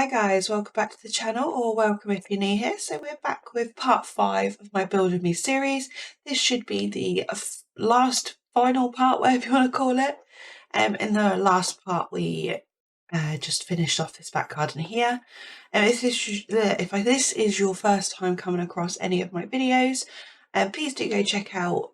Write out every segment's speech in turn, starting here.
Hi guys, welcome back to the channel, or welcome if you're new here. So we're back with part 5 of my Build With Me series. This should be the last final part, whatever you want to call it. In the last part we just finished off this back garden here. If this is your first time coming across any of my videos, please do go check out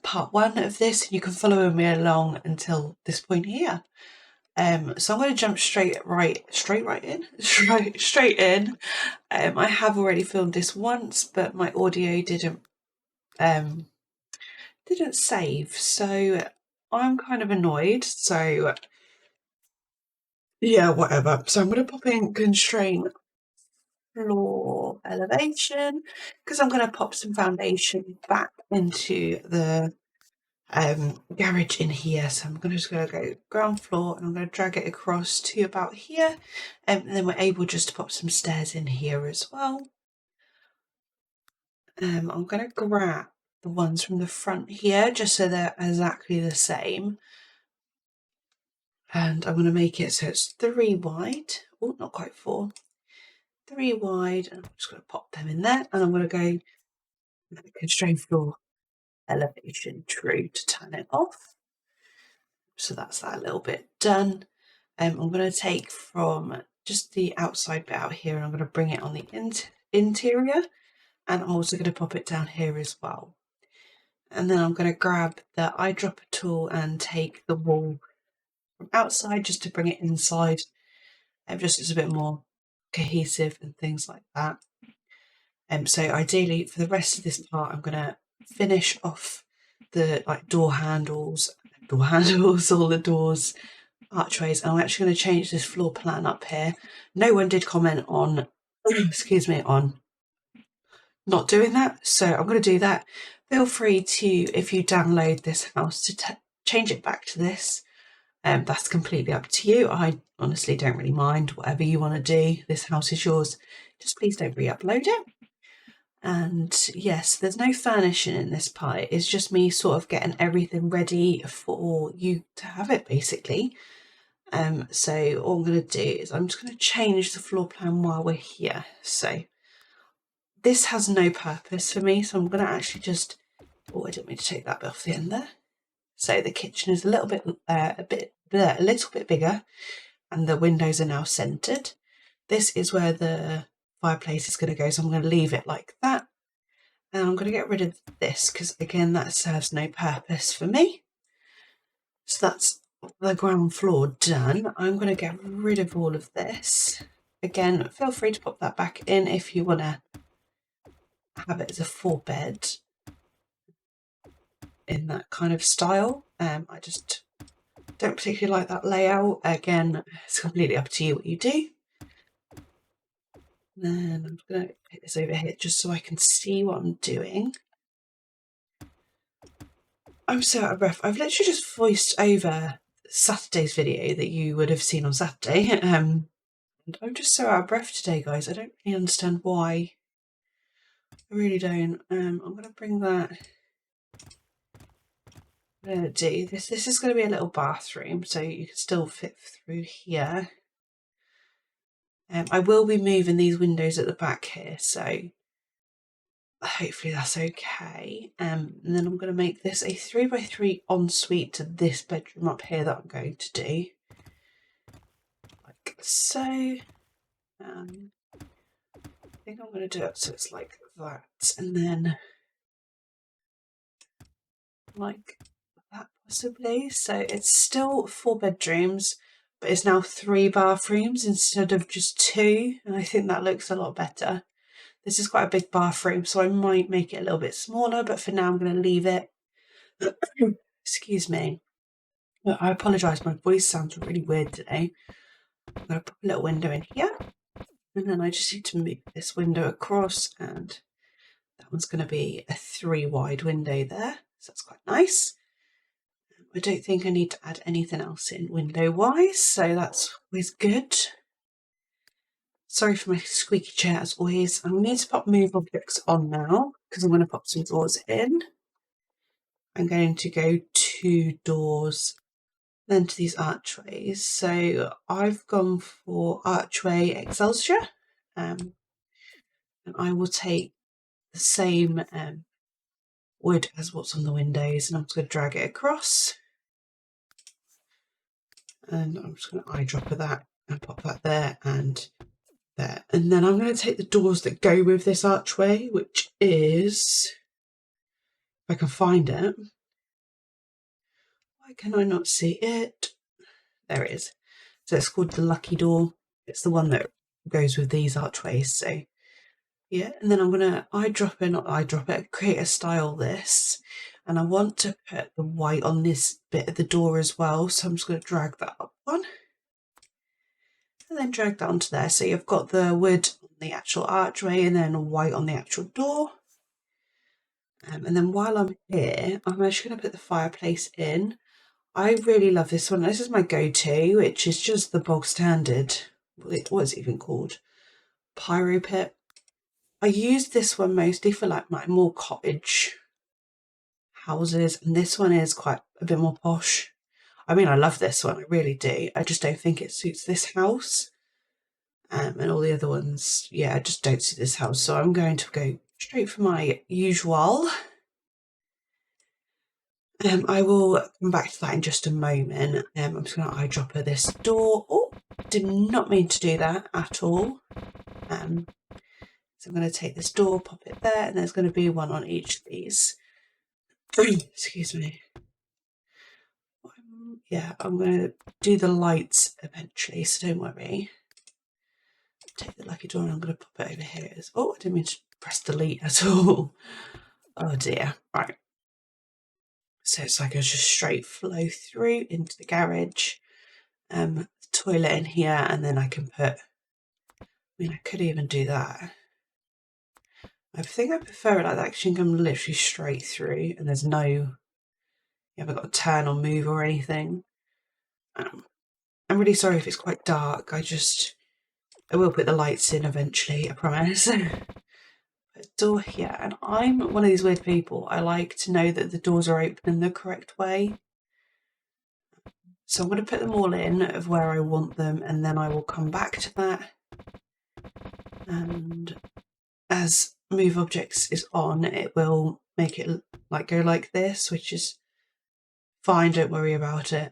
part 1 of this, and you can follow me along until this point here. So I'm going to jump straight in. I have already filmed this once, but my audio didn't save, so I'm kind of annoyed. So yeah, whatever. So I'm going to pop in constraint floor elevation, because I'm going to pop some foundation back into the garage in here. So I'm just going to go ground floor, and I'm going to drag it across to about here, and then we're able just to pop some stairs in here as well. I'm going to grab the ones from the front here just so they're exactly the same, and I'm going to make it so it's 3 wide. Oh, not quite 4, 3 wide, and I'm just going to pop them in there, and I'm going to go constraint floor elevation true to turn it off. So that's that little bit done. I'm going to take from just the outside bit out here, and I'm going to bring it on the interior, and I'm also going to pop it down here as well. And then I'm going to grab the eyedropper tool and take the wall from outside just to bring it inside, and just it's a bit more cohesive and things like that. So ideally for the rest of this part, I'm going to finish off the door handles, all the doors, archways, and I'm actually going to change this floor plan up here. No one did comment on on not doing that, so I'm going to do that. Feel free to, if you download this house, to change it back to this. That's completely up to you. I honestly don't really mind. Whatever you want to do, this house is yours. Just please don't re-upload it. And yes, there's no furnishing in this part. It's just me sort of getting everything ready for you to have it, basically. So all I'm going to do is I'm just going to change the floor plan while we're here. So this has no purpose for me, so I'm going to actually just, I didn't mean to take that bit off the end there. So the kitchen is a little bit bigger, and the windows are now centered. This is where the fireplace is going to go, so I'm going to leave it like that. And I'm going to get rid of this because, again, that serves no purpose for me. So that's the ground floor done. I'm going to get rid of all of this. Again, feel free to pop that back in if you want to have it as a 4-bed in that kind of style. I just don't particularly like that layout. Again, it's completely up to you what you do. Then I'm going to put this over here just so I can see what I'm doing. I'm so out of breath. I've literally just voiced over Saturday's video that you would have seen on Saturday. And I'm just so out of breath today, guys. I don't really understand why. I really don't. I'm going to bring that. I'm going to do this. This is going to be a little bathroom, so you can still fit through here. I will be moving these windows at the back here, so hopefully that's okay. And then I'm going to make this a 3x3 ensuite to this bedroom up here that I'm going to do. Like so. I think I'm going to do it so it's like that, and then like that possibly. So it's still 4 bedrooms, but it's now 3 bathrooms instead of just 2, and I think that looks a lot better. This is quite a big bathroom, so I might make it a little bit smaller, but for now I'm going to leave it. Excuse me. I apologise, my voice sounds really weird today. I'm going to put a little window in here, and then I just need to move this window across, and that one's going to be a 3 wide window there, so that's quite nice. I don't think I need to add anything else in window wise, so that's always good. Sorry for my squeaky chair as always. I'm going to need to pop move objects on now because I'm going to pop some doors in. I'm going to go 2 doors then to these archways. So I've gone for archway Excelsior, and I will take the same wood as what's on the windows, and I'm just going to drag it across, and I'm just going to eyedropper that and pop that there and there. And then I'm going to take the doors that go with this archway, which is, if I can find it, why can I not see it? There it is. So it's called the lucky door. It's the one that goes with these archways. So yeah, and then I'm gonna create a style this, and I want to put the white on this bit of the door as well. So I'm just gonna drag that up one, and then drag that onto there. So you've got the wood on the actual archway, and then white on the actual door. And then while I'm here, I'm actually gonna put the fireplace in. I really love this one. This is my go-to, which is just the bog standard. What is it even called? Pyro pit. I use this one mostly for like my more cottage houses, and this one is quite a bit more posh. I mean, I love this one, I really do. I just don't think it suits this house. And all the other ones, yeah, I just don't suit this house. So I'm going to go straight for my usual. I will come back to that in just a moment. I'm just going to eyedropper this door. Oh, did not mean to do that at all. So I'm going to take this door, pop it there, and there's going to be one on each of these. Excuse me. Yeah, I'm going to do the lights eventually, so don't worry. Take the lucky door and I'm going to pop it over here. Oh, I didn't mean to press delete at all. Oh dear. Right. So it's like a just straight flow through into the garage. The toilet in here, and then I can put, I mean, I could even do that. I think I prefer it like that because you can come literally straight through and there's no, you haven't got to turn or move or anything. I'm really sorry if it's quite dark. I will put the lights in eventually, I promise. Put a door here, and I'm one of these weird people. I like to know that the doors are open in the correct way. So I'm going to put them all in of where I want them, and then I will come back to that. And as move objects is on, it will make it like go like this, which is fine, don't worry about it.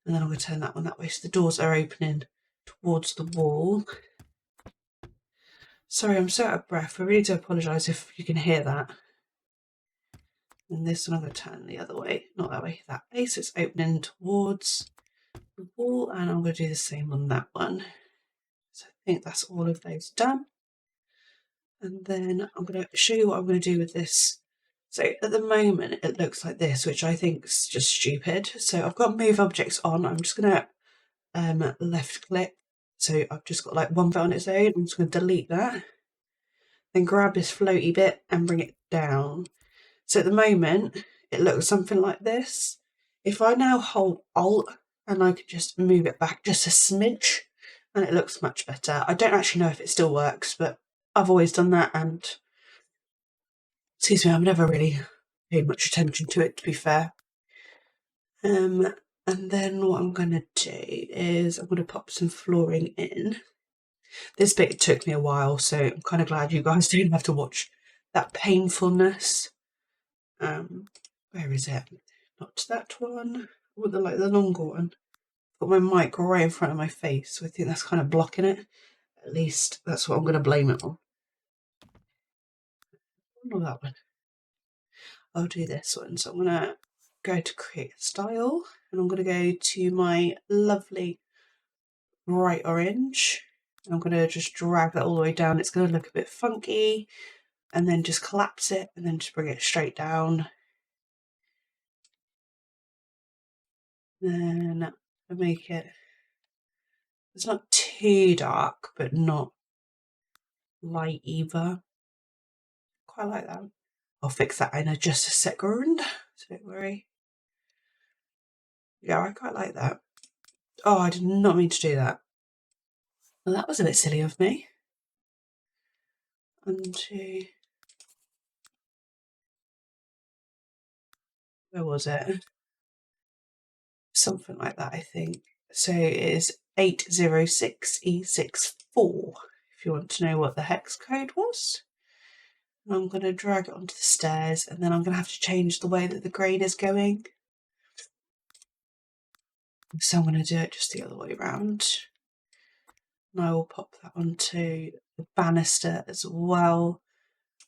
And then I'm going to turn that one that way so the doors are opening towards the wall. Sorry, I'm so out of breath. I really do apologise if you can hear that. And this one I'm going to turn the other way, not that way, that way. So it's opening towards the wall, and I'm going to do the same on that one. So I think that's all of those done. And then I'm going to show you what I'm going to do with this. So at the moment it looks like this, which I think is just stupid. So I've got move objects on. I'm just going to left click. So I've just got like one bit on its own. I'm just going to delete that. Then grab this floaty bit and bring it down. So at the moment it looks something like this. If I now hold Alt and I could just move it back just a smidge, and it looks much better. I don't actually know if it still works, but I've always done that, and excuse me, I've never really paid much attention to it, to be fair. And then what I'm going to do is I'm going to pop some flooring in. This bit took me a while, so I'm kind of glad you guys don't have to watch that painfulness. Where is it? Not that one. Or the longer one. I've got my mic right in front of my face, so I think that's kind of blocking it. At least that's what I'm going to blame it on. Not that one. I'll do this one. So I'm going to go to create a style, and I'm going to go to my lovely bright orange. I'm going to just drag that all the way down. It's going to look a bit funky, and then just collapse it and then just bring it straight down. Then I make it, it's not too dark, but not light either. Quite like that. I'll fix that in just a second, so don't worry. Yeah, I quite like that. Oh, I did not mean to do that. Well, that was a bit silly of me. And where was it? something like that, I think. So it is 806E64, if you want to know what the hex code was. And I'm going to drag it onto the stairs, and then I'm going to have to change the way that the grain is going. So I'm going to do it just the other way around. And I will pop that onto the banister as well.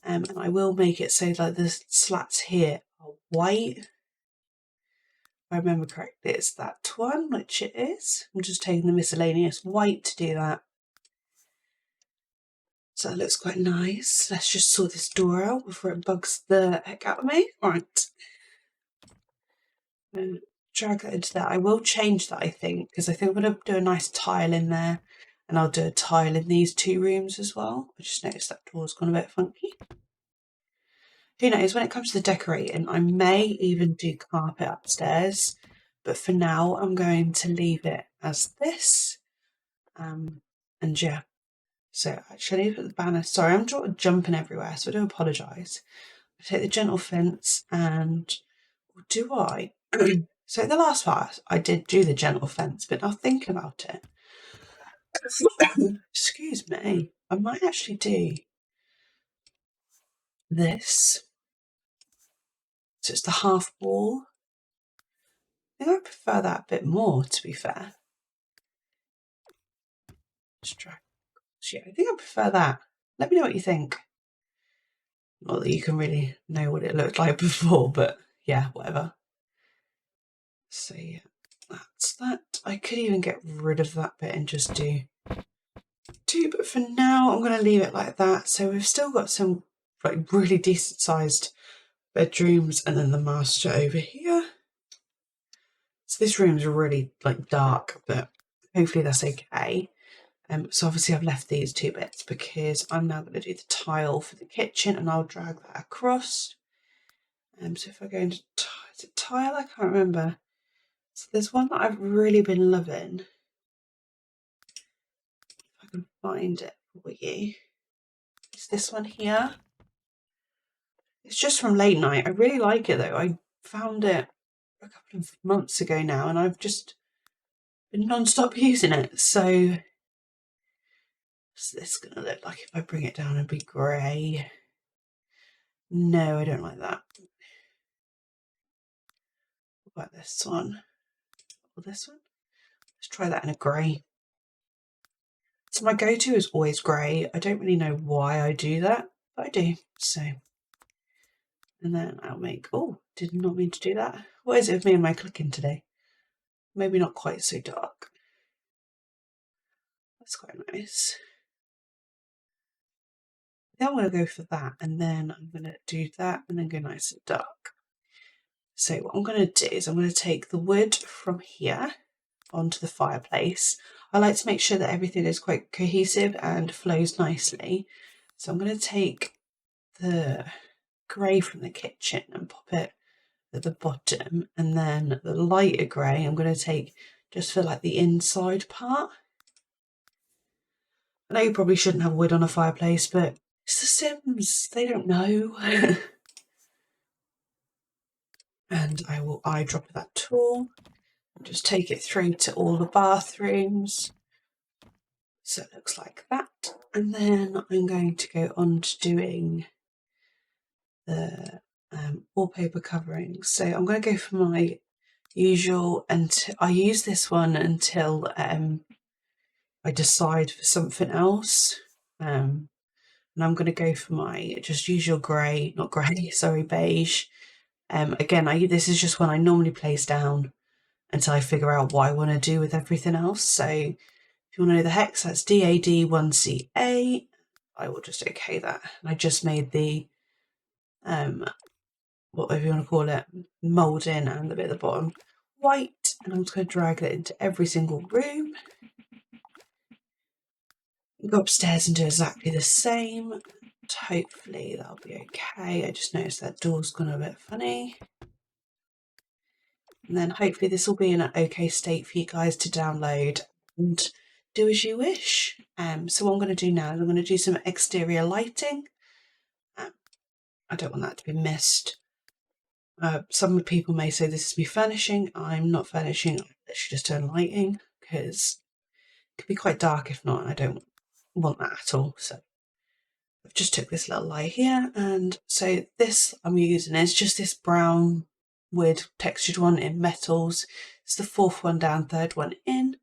And I will make it so that the slats here are white. If I remember correctly, it's that one, which it is. I'm just taking the miscellaneous white to do that. So that looks quite nice. Let's just sort this door out before it bugs the heck out of me. Right. And drag that into there. I will change that, I think, because I think I'm going to do a nice tile in there. And I'll do a tile in these two rooms as well. I just noticed that door's gone a bit funky. Who knows, when it comes to the decorating, I may even do carpet upstairs. But for now, I'm going to leave it as this. And yeah. So actually, I need to put the banner. Sorry, I'm jumping everywhere, so I do apologise. I take the gentle fence and do I? So the last part, I did do the gentle fence, but now thinking about it, excuse me, I might actually do this. So it's the half wall. I think I prefer that a bit more, to be fair. Yeah, I think I prefer that. Let me know what you think. Not that you can really know what it looked like before, but yeah, whatever. So yeah, that's that. I could even get rid of that bit and just do two, but for now I'm going to leave it like that. So we've still got some like really decent sized bedrooms and then the master over here. So this room's really like dark, but hopefully that's okay. So obviously I've left these two bits because I'm now going to do the tile for the kitchen and I'll drag that across. So if I go into is it tile, I can't remember. So there's one that I've really been loving. If I can find it for you. It's this one here. It's just from late night. I really like it though. I found it a couple of months ago now and I've just been non-stop using it. So what's this going to look like if I bring it down and be grey? No, I don't like that. What about this one? Or this one? Let's try that in a grey. So my go-to is always grey. I don't really know why I do that, but I do. So, and then I'll make, oh, did not mean to do that. What is it with me and my clicking today? Maybe not quite so dark. That's quite nice. Then I'm going to go for that, and then I'm going to do that, and then go nice and dark. So what I'm going to do is I'm going to take the wood from here onto the fireplace. I like to make sure that everything is quite cohesive and flows nicely. So I'm going to take the grey from the kitchen and pop it at the bottom, and then the lighter grey I'm going to take just for like the inside part. I know you probably shouldn't have wood on a fireplace, but it's The Sims, they don't know. And I will eyedrop that tool and just take it through to all the bathrooms. So it looks like that. And then I'm going to go on to doing the wallpaper covering. So I'm going to go for my usual, and I use this one until I decide for something else. And I'm going to go for my just usual grey, not grey, sorry, beige. Again, this is just one I normally place down until I figure out what I want to do with everything else. So if you want to know the hex, that's DAD1CA. I will just okay that. And I just made the, whatever you want to call it, moulding and the bit at the bottom white. And I'm just going to drag that into every single room. Go upstairs and do exactly the same. Hopefully that'll be okay. I just noticed that door's gone a bit funny. And then hopefully this will be in an okay state for you guys to download and do as you wish. So what I'm going to do now is I'm going to do some exterior lighting. I don't want that to be missed. Some people may say this is me furnishing. I'm not furnishing. I literally just turn lighting because it can be quite dark if not. I don't want that at all. So I've just took this little light here, and so this I'm using is just this brown weird textured one in metals. It's the fourth one down, third one in.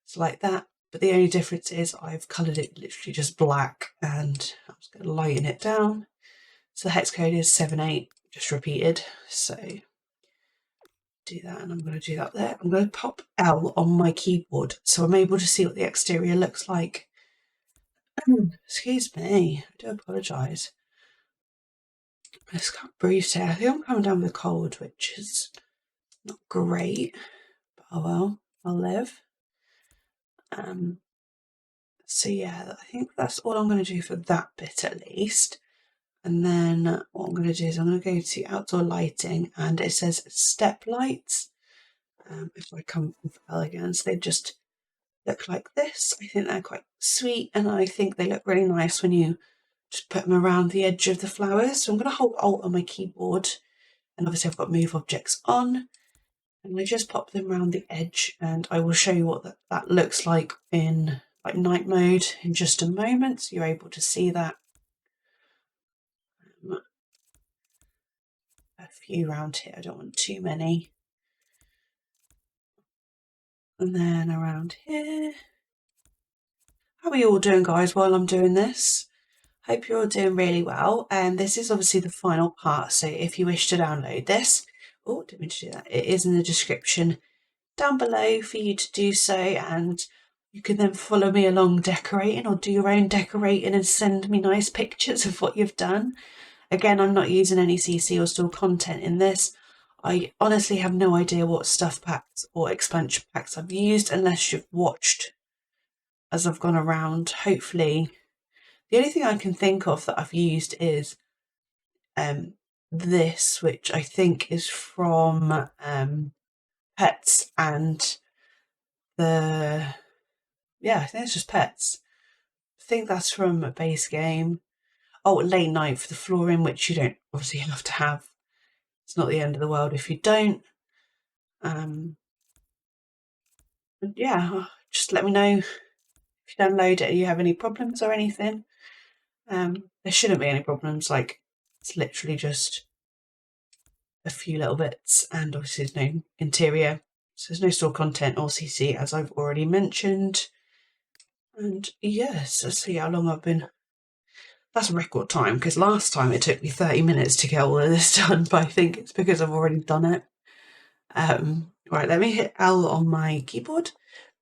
It's like that. But the only difference is I've coloured it literally just black, and I'm just going to lighten it down. So the hex code is 78, just repeated. So do that, and I'm going to do that there. I'm going to pop L on my keyboard so I'm able to see what the exterior looks like. Excuse me, I do apologise. I just can't breathe today. I think I'm coming down with a cold, which is not great, but oh well, I'll live. So yeah, I think that's all I'm going to do for that bit at least. And then what I'm going to do is I'm going to go to outdoor lighting, and it says step lights. If I come with elegance, they just look like this. I think they're quite sweet, and I think they look really nice when you just put them around the edge of the flowers. So I'm going to hold Alt on my keyboard, and obviously I've got move objects on, and I just pop them around the edge, and I will show you what that looks like in like night mode in just a moment, so you're able to see that. A few around here, I don't want too many. And then around here. How are you all doing, guys, while I'm doing this? Hope you're all doing really well. And this is obviously the final part, so if you wish to download this, oh, didn't mean to do that, it is in the description down below for you to do so, and you can then follow me along decorating or do your own decorating and send me nice pictures of what you've done. Again, I'm not using any CC or store content in this. I honestly have no idea what stuff packs or expansion packs I've used unless you've watched as I've gone around. Hopefully, the only thing I can think of that I've used is this, which I think is from Pets, and I think it's just Pets. I think that's from a base game. Oh, Late Night for the flooring, which you don't obviously have to have. It's not the end of the world if you don't. Yeah, just let me know if you download it and you have any problems or anything. There shouldn't be any problems, like it's literally just a few little bits, and obviously there's no interior, so there's no store content or CC as I've already mentioned. And yes, let's see how long I've been. That's a record time, because last time it took me 30 minutes to get all of this done, but I think it's because I've already done it. Right, let me hit L on my keyboard.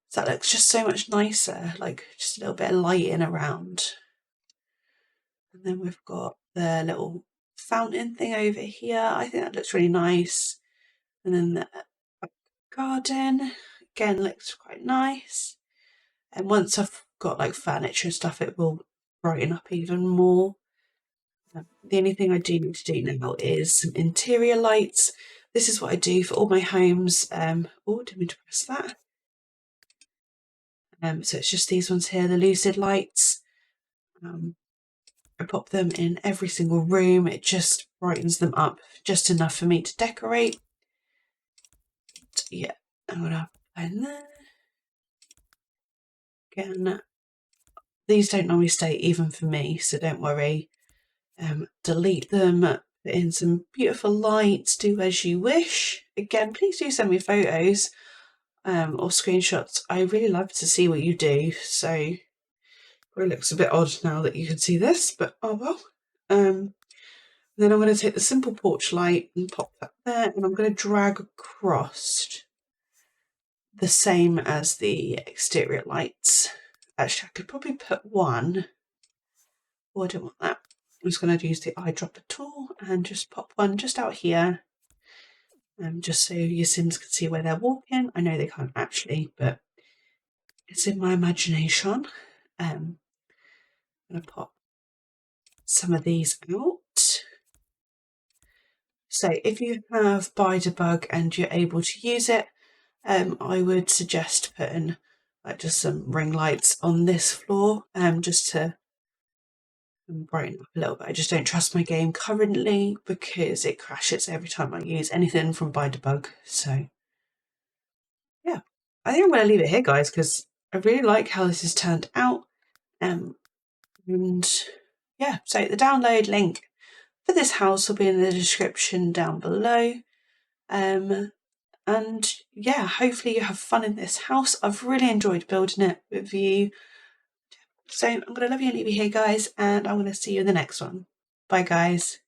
So that looks just so much nicer, like just a little bit of lighting around. And then we've got the little fountain thing over here. I think that looks really nice. And then the garden, again, looks quite nice. And once I've got like furniture and stuff, it will brighten up even more. The only thing I do need to do now is some interior lights. This is what I do for all my homes. Oh, didn't mean to press that. So it's just these ones here, the lucid lights. I pop them in every single room. It just brightens them up just enough for me to decorate. Yeah, I'm gonna put in there. Again, these don't normally stay even for me, so don't worry. Delete them, put in some beautiful lights, do as you wish. Again, please do send me photos or screenshots. I really love to see what you do, so it looks a bit odd now that you can see this, but oh well. Then I'm going to take the simple porch light and pop that there, and I'm going to drag across the same as the exterior lights. Actually, I could probably put one. Oh, I don't want that. I'm just going to use the eyedropper tool and just pop one just out here, just so your Sims can see where they're walking. I know they can't actually, but it's in my imagination. I'm going to pop some of these out. So if you have ByDebug and you're able to use it, I would suggest putting like just some ring lights on this floor, just to and brighten up a little bit. I just don't trust my game currently because it crashes every time I use anything from Bydebug. So yeah, I think I'm going to leave it here, guys, because I really like how this has turned out. And yeah, so the download link for this house will be in the description down below. And yeah, hopefully you have fun in this house. I've really enjoyed building it with you. So I'm going to love you and leave you here, guys, and I'm going to see you in the next one. Bye, guys.